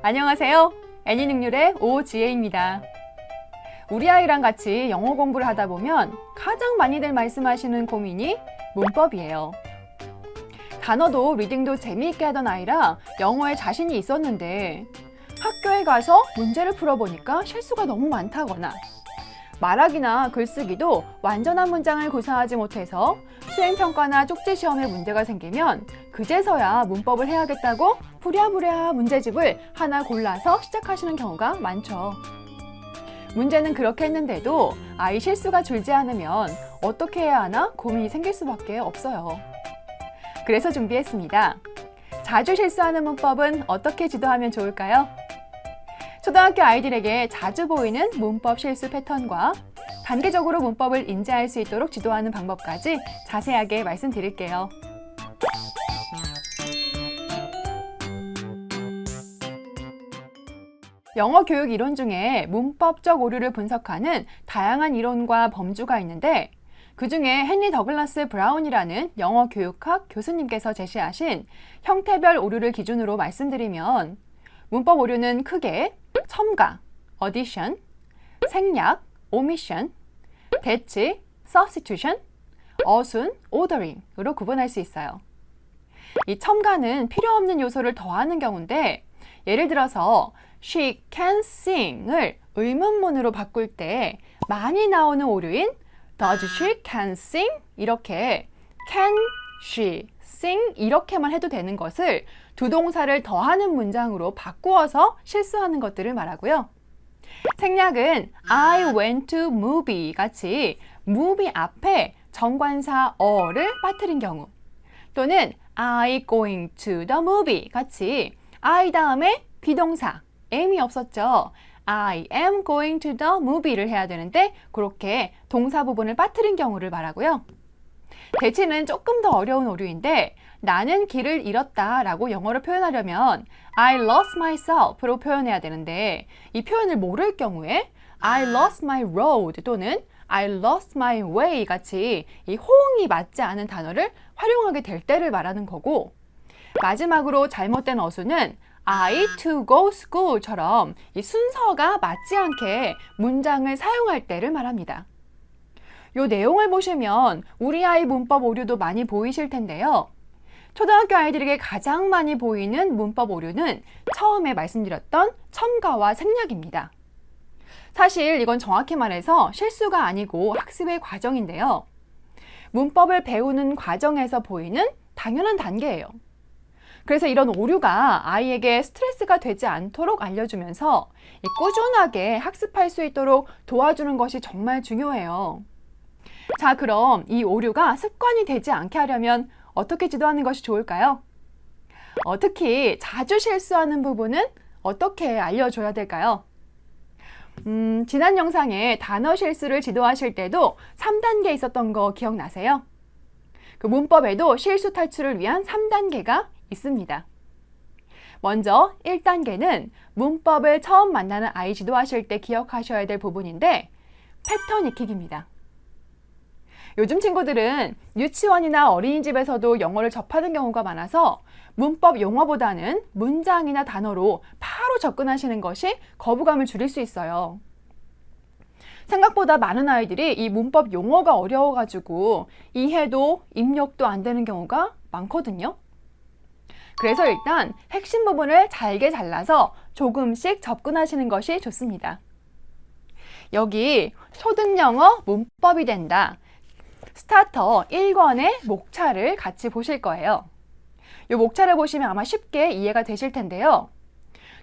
안녕하세요. 애니능률의 오지혜입니다. 우리 아이랑 같이 영어 공부를 하다 보면 가장 많이들 말씀하시는 고민이 문법이에요. 단어도 리딩도 재미있게 하던 아이라 영어에 자신이 있었는데 학교에 가서 문제를 풀어보니까 실수가 너무 많다거나 말하기나 글쓰기도 완전한 문장을 구사하지 못해서 수행평가나 쪽지시험에 문제가 생기면 그제서야 문법을 해야겠다고 부랴부랴 문제집을 하나 골라서 시작하시는 경우가 많죠. 문제는 그렇게 했는데도 아이 실수가 줄지 않으면 어떻게 해야 하나 고민이 생길 수밖에 없어요. 그래서 준비했습니다. 자주 실수하는 문법은 어떻게 지도하면 좋을까요? 초등학교 아이들에게 자주 보이는 문법 실수 패턴과 단계적으로 문법을 인지할 수 있도록 지도하는 방법까지 자세하게 말씀드릴게요. 영어 교육 이론 중에 문법적 오류를 분석하는 다양한 이론과 범주가 있는데 그중에 헨리 더글라스 브라운이라는 영어 교육학 교수님께서 제시하신 형태별 오류를 기준으로 말씀드리면 문법 오류는 크게 첨가, addition, 생략, omission, 대치, substitution, 어순, ordering으로 구분할 수 있어요. 이 첨가는 필요 없는 요소를 더하는 경우인데 예를 들어서 she can sing을 의문문으로 바꿀 때 많이 나오는 오류인 does she can sing? 이렇게 can she sing? 이렇게만 해도 되는 것을 두 동사를 더하는 문장으로 바꾸어서 실수하는 것들을 말하고요. 생략은 I went to movie 같이 movie 앞에 정관사 어를 빠뜨린 경우 또는 I going to the movie 같이 I 다음에 비동사 am이 없었죠. I am going to the movie를 해야 되는데 그렇게 동사 부분을 빠뜨린 경우를 말하고요. 대치는 조금 더 어려운 오류인데 나는 길을 잃었다 라고 영어로 표현하려면 I lost myself로 표현해야 되는데 이 표현을 모를 경우에 I lost my road 또는 I lost my way 같이 이 호응이 맞지 않은 단어를 활용하게 될 때를 말하는 거고 마지막으로 잘못된 어수는 I to go school처럼 이 순서가 맞지 않게 문장을 사용할 때를 말합니다. 이 내용을 보시면 우리 아이 문법 오류도 많이 보이실 텐데요. 초등학교 아이들에게 가장 많이 보이는 문법 오류는 처음에 말씀드렸던 첨가와 생략입니다. 사실 이건 정확히 말해서 실수가 아니고 학습의 과정인데요. 문법을 배우는 과정에서 보이는 당연한 단계예요. 그래서 이런 오류가 아이에게 스트레스가 되지 않도록 알려주면서 꾸준하게 학습할 수 있도록 도와주는 것이 정말 중요해요. 자, 그럼 이 오류가 습관이 되지 않게 하려면 어떻게 지도하는 것이 좋을까요? 특히 자주 실수하는 부분은 어떻게 알려줘야 될까요? 지난 영상에 단어 실수를 지도하실 때도 3단계 있었던 거 기억나세요? 그 문법에도 실수 탈출을 위한 3단계가 있습니다. 먼저 1단계는 문법을 처음 만나는 아이 지도하실 때 기억하셔야 될 부분인데 패턴 익히기입니다. 요즘 친구들은 유치원이나 어린이집에서도 영어를 접하는 경우가 많아서 문법 용어보다는 문장이나 단어로 바로 접근하시는 것이 거부감을 줄일 수 있어요. 생각보다 많은 아이들이 이 문법 용어가 어려워가지고 이해도 입력도 안 되는 경우가 많거든요. 그래서 일단 핵심 부분을 잘게 잘라서 조금씩 접근하시는 것이 좋습니다. 여기 초등영어 문법이 된다. 스타터 1권의 목차를 같이 보실 거예요. 이 목차를 보시면 아마 쉽게 이해가 되실 텐데요.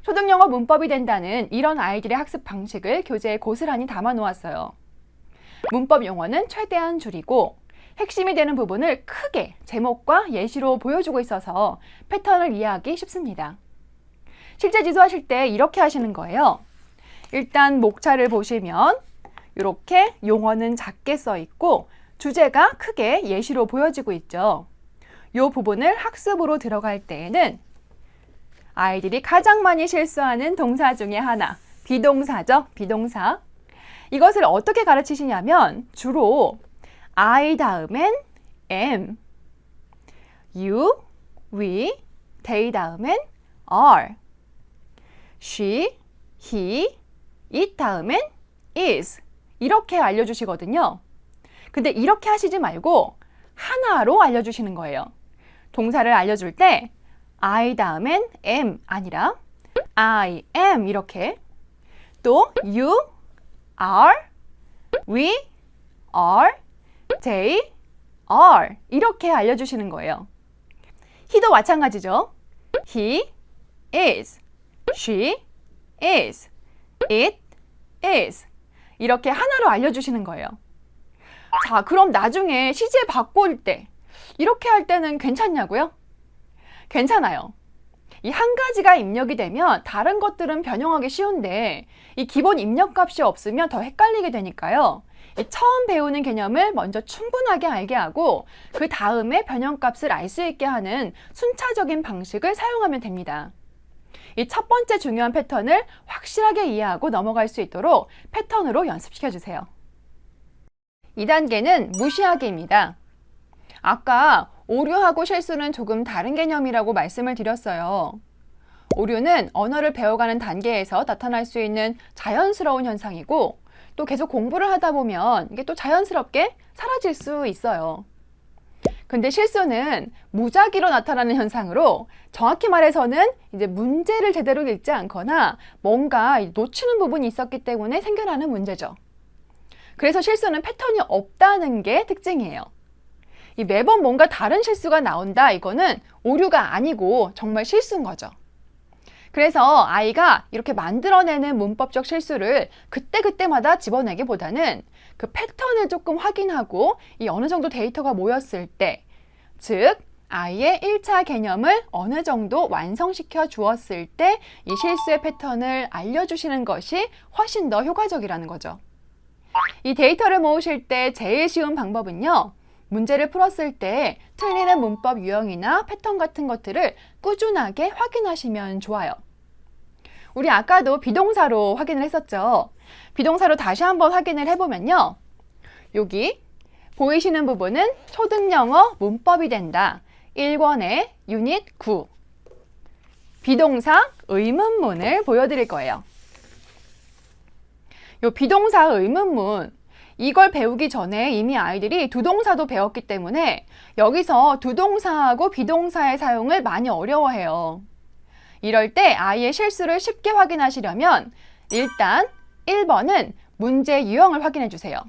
초등영어 문법이 된다는 이런 아이들의 학습 방식을 교재에 고스란히 담아 놓았어요. 문법 용어는 최대한 줄이고 핵심이 되는 부분을 크게 제목과 예시로 보여주고 있어서 패턴을 이해하기 쉽습니다. 실제 지도하실 때 이렇게 하시는 거예요. 일단 목차를 보시면 이렇게 용어는 작게 써 있고 주제가 크게 예시로 보여지고 있죠. 이 부분을 학습으로 들어갈 때에는 아이들이 가장 많이 실수하는 동사 중에 하나, 비동사죠. 비동사. 이것을 어떻게 가르치시냐면 주로 I 다음엔 am, you, we, they 다음엔 are. she, he, it 다음엔 is 이렇게 알려주시거든요. 근데 이렇게 하시지 말고 하나로 알려주시는 거예요. 동사를 알려줄 때 I 다음엔 am 아니라 I am 이렇게 또 you are, we are, they are 이렇게 알려주시는 거예요. he도 마찬가지죠. he is, she is, it is 이렇게 하나로 알려주시는 거예요. 자, 그럼 나중에 시제 바꿀 때 이렇게 할 때는 괜찮냐고요? 괜찮아요. 이 한 가지가 입력이 되면 다른 것들은 변형하기 쉬운데 이 기본 입력값이 없으면 더 헷갈리게 되니까요. 이 처음 배우는 개념을 먼저 충분하게 알게 하고 그 다음에 변형값을 알 수 있게 하는 순차적인 방식을 사용하면 됩니다. 이 첫 번째 중요한 패턴을 확실하게 이해하고 넘어갈 수 있도록 패턴으로 연습시켜 주세요. 2단계는 무시하기입니다. 아까 오류하고 실수는 조금 다른 개념이라고 말씀을 드렸어요. 오류는 언어를 배워가는 단계에서 나타날 수 있는 자연스러운 현상이고 또 계속 공부를 하다 보면 이게 또 자연스럽게 사라질 수 있어요. 근데 실수는 무작위로 나타나는 현상으로 정확히 말해서는 이제 문제를 제대로 읽지 않거나 뭔가 놓치는 부분이 있었기 때문에 생겨나는 문제죠. 그래서 실수는 패턴이 없다는 게 특징이에요. 이 매번 뭔가 다른 실수가 나온다 이거는 오류가 아니고 정말 실수인 거죠. 그래서 아이가 이렇게 만들어내는 문법적 실수를 그때그때마다 집어내기보다는 그 패턴을 조금 확인하고 이 어느 정도 데이터가 모였을 때, 즉 아이의 1차 개념을 어느 정도 완성시켜 주었을 때 이 실수의 패턴을 알려주시는 것이 훨씬 더 효과적이라는 거죠. 이 데이터를 모으실 때 제일 쉬운 방법은요. 문제를 풀었을 때 틀리는 문법 유형이나 패턴 같은 것들을 꾸준하게 확인하시면 좋아요. 우리 아까도 비동사로 확인을 했었죠. 비동사로 다시 한번 확인을 해보면요. 여기 보이시는 부분은 초등영어 문법이 된다. 1권의 유닛 9. 비동사 의문문을 보여드릴 거예요. 요 비동사 의문문 이걸 배우기 전에 이미 아이들이 두 동사도 배웠기 때문에 여기서 두 동사하고 비동사의 사용을 많이 어려워해요. 이럴 때 아이의 실수를 쉽게 확인하시려면 일단 1번은 문제 유형을 확인해 주세요.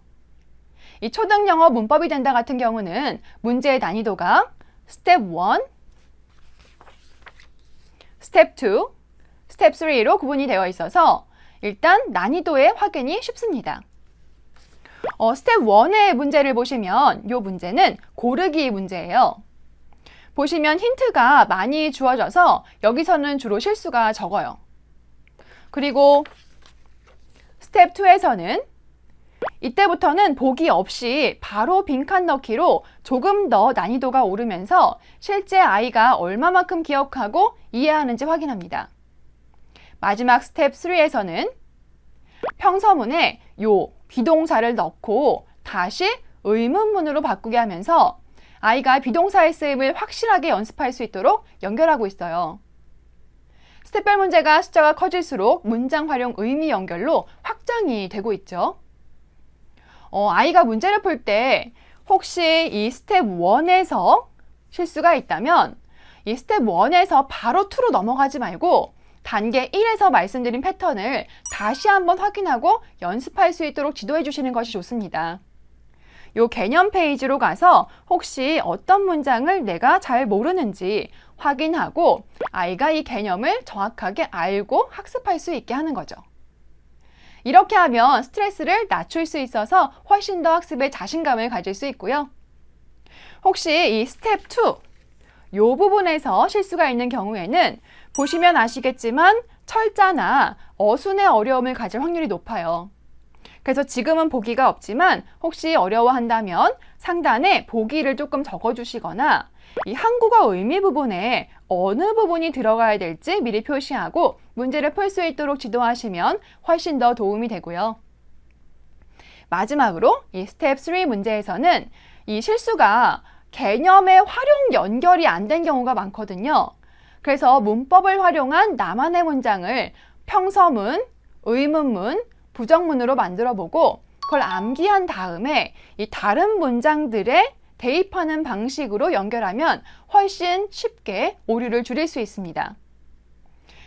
이 초등영어 문법이 된다 같은 경우는 문제의 난이도가 스텝 1, 스텝 2, 스텝 3로 구분이 되어 있어서 일단 난이도의 확인이 쉽습니다. 스텝 1의 문제를 보시면 이 문제는 고르기 문제예요. 보시면 힌트가 많이 주어져서 여기서는 주로 실수가 적어요. 그리고 스텝 2에서는 이때부터는 보기 없이 바로 빈칸 넣기로 조금 더 난이도가 오르면서 실제 아이가 얼마만큼 기억하고 이해하는지 확인합니다. 마지막 스텝 3에서는 평서문에 요 비동사를 넣고 다시 의문문으로 바꾸게 하면서 아이가 비동사의 쓰임을 확실하게 연습할 수 있도록 연결하고 있어요. 스텝별 문제가 숫자가 커질수록 문장 활용 의미 연결로 확장이 되고 있죠. 아이가 문제를 풀 때 혹시 이 스텝 1에서 실수가 있다면 이 스텝 1에서 바로 2로 넘어가지 말고 단계 1에서 말씀드린 패턴을 다시 한번 확인하고 연습할 수 있도록 지도해 주시는 것이 좋습니다. 요 개념 페이지로 가서 혹시 어떤 문장을 내가 잘 모르는지 확인하고 아이가 이 개념을 정확하게 알고 학습할 수 있게 하는 거죠. 이렇게 하면 스트레스를 낮출 수 있어서 훨씬 더 학습에 자신감을 가질 수 있고요. 혹시 이 스텝 2, 요 부분에서 실수가 있는 경우에는 보시면 아시겠지만 철자나 어순의 어려움을 가질 확률이 높아요. 그래서 지금은 보기가 없지만 혹시 어려워한다면 상단에 보기를 조금 적어주시거나 이 한국어 의미 부분에 어느 부분이 들어가야 될지 미리 표시하고 문제를 풀 수 있도록 지도하시면 훨씬 더 도움이 되고요. 마지막으로 이 스텝 3 문제에서는 이 실수가 개념의 활용 연결이 안 된 경우가 많거든요. 그래서 문법을 활용한 나만의 문장을 평서문, 의문문, 부정문으로 만들어 보고 그걸 암기한 다음에 이 다른 문장들에 대입하는 방식으로 연결하면 훨씬 쉽게 오류를 줄일 수 있습니다.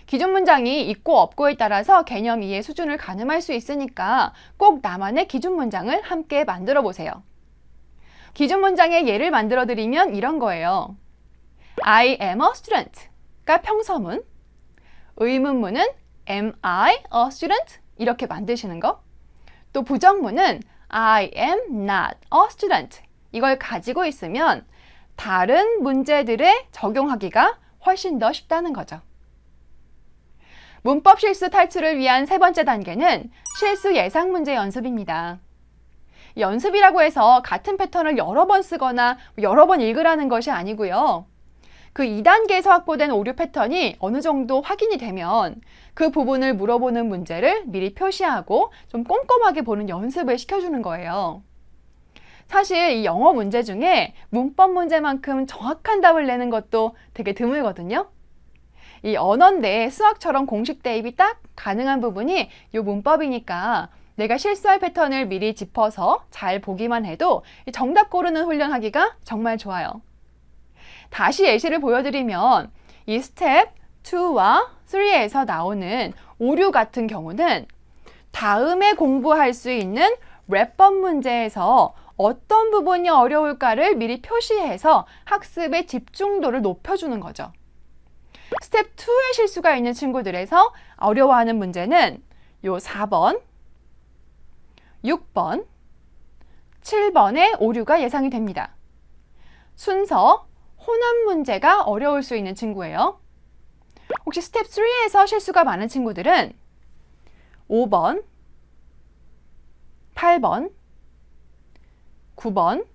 기존 문장이 있고 없고에 따라서 개념 이해 수준을 가늠할 수 있으니까 꼭 나만의 기존 문장을 함께 만들어 보세요. 기존 문장의 예를 만들어 드리면 이런 거예요. I am a student가 평서문, 의문문은 am I a student? 이렇게 만드시는 거. 또 부정문은 I am not a student. 이걸 가지고 있으면 다른 문제들에 적용하기가 훨씬 더 쉽다는 거죠. 문법 실수 탈출을 위한 세 번째 단계는 실수 예상 문제 연습입니다. 연습이라고 해서 같은 패턴을 여러 번 쓰거나 여러 번 읽으라는 것이 아니고요. 그 2단계에서 확보된 오류 패턴이 어느 정도 확인이 되면 그 부분을 물어보는 문제를 미리 표시하고 좀 꼼꼼하게 보는 연습을 시켜주는 거예요. 사실 이 영어 문제 중에 문법 문제만큼 정확한 답을 내는 것도 되게 드물거든요. 이 언어인데 수학처럼 공식 대입이 딱 가능한 부분이 이 문법이니까 내가 실수할 패턴을 미리 짚어서 잘 보기만 해도 정답 고르는 훈련하기가 정말 좋아요. 다시 예시를 보여드리면 이 스텝 2와 3에서 나오는 오류 같은 경우는 다음에 공부할 수 있는 랩법 문제에서 어떤 부분이 어려울까를 미리 표시해서 학습의 집중도를 높여주는 거죠. 스텝 2의 실수가 있는 친구들에서 어려워하는 문제는 요 4번, 6번, 7번의 오류가 예상이 됩니다. 순서, 혼합 문제가 어려울 수 있는 친구예요. 혹시 스텝 3에서 실수가 많은 친구들은 5번, 8번, 9번,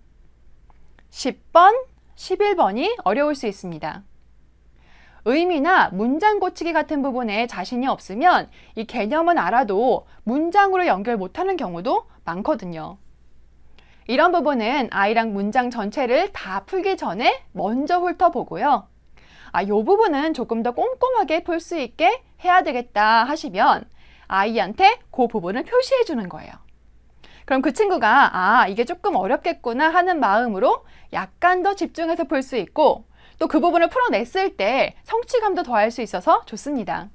10번, 11번이 어려울 수 있습니다. 의미나 문장 고치기 같은 부분에 자신이 없으면 이 개념은 알아도 문장으로 연결 못하는 경우도 많거든요. 이런 부분은 아이랑 문장 전체를 다 풀기 전에 먼저 훑어보고요. 이 부분은 조금 더 꼼꼼하게 풀 수 있게 해야 되겠다 하시면 아이한테 그 부분을 표시해 주는 거예요. 그럼 그 친구가 이게 조금 어렵겠구나 하는 마음으로 약간 더 집중해서 풀 수 있고 또 그 부분을 풀어냈을 때 성취감도 더할 수 있어서 좋습니다.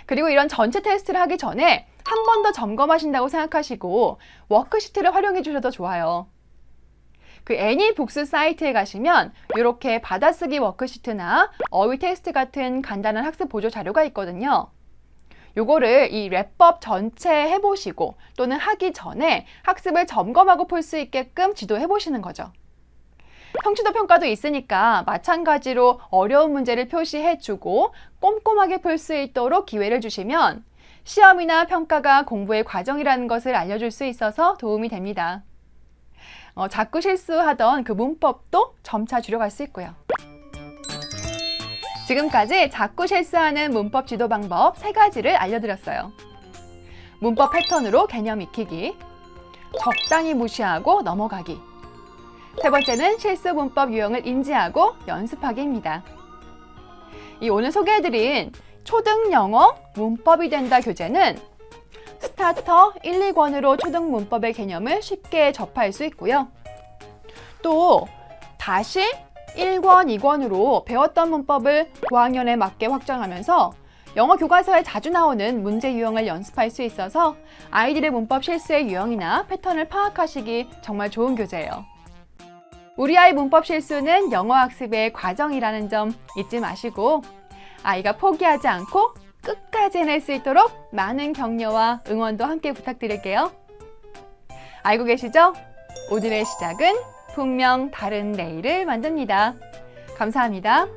그리고 이런 전체 테스트를 하기 전에 한 번 더 점검하신다고 생각하시고 워크시트를 활용해 주셔도 좋아요. 그 애니북스 사이트에 가시면 이렇게 받아쓰기 워크시트나 어휘 테스트 같은 간단한 학습 보조 자료가 있거든요. 요거를 이 랩법 전체 해보시고 또는 하기 전에 학습을 점검하고 풀 수 있게끔 지도해 보시는 거죠. 성취도 평가도 있으니까 마찬가지로 어려운 문제를 표시해주고 꼼꼼하게 풀 수 있도록 기회를 주시면 시험이나 평가가 공부의 과정이라는 것을 알려줄 수 있어서 도움이 됩니다. 자꾸 실수하던 그 문법도 점차 줄여갈 수 있고요. 지금까지 자꾸 실수하는 문법 지도 방법 3가지를 알려드렸어요. 문법 패턴으로 개념 익히기, 적당히 무시하고 넘어가기. 세 번째는 실수 문법 유형을 인지하고 연습하기입니다. 이 오늘 소개해드린 초등 영어 문법이 된다 교재는 스타터 1, 2권으로 초등 문법의 개념을 쉽게 접할 수 있고요. 또 다시 1권, 2권으로 배웠던 문법을 고학년에 맞게 확장하면서 영어 교과서에 자주 나오는 문제 유형을 연습할 수 있어서 아이들의 문법 실수의 유형이나 패턴을 파악하시기 정말 좋은 교재예요. 우리 아이 문법 실수는 영어 학습의 과정이라는 점 잊지 마시고 아이가 포기하지 않고 끝까지 해낼 수 있도록 많은 격려와 응원도 함께 부탁드릴게요. 알고 계시죠? 오늘의 시작은 분명 다른 내일을 만듭니다. 감사합니다.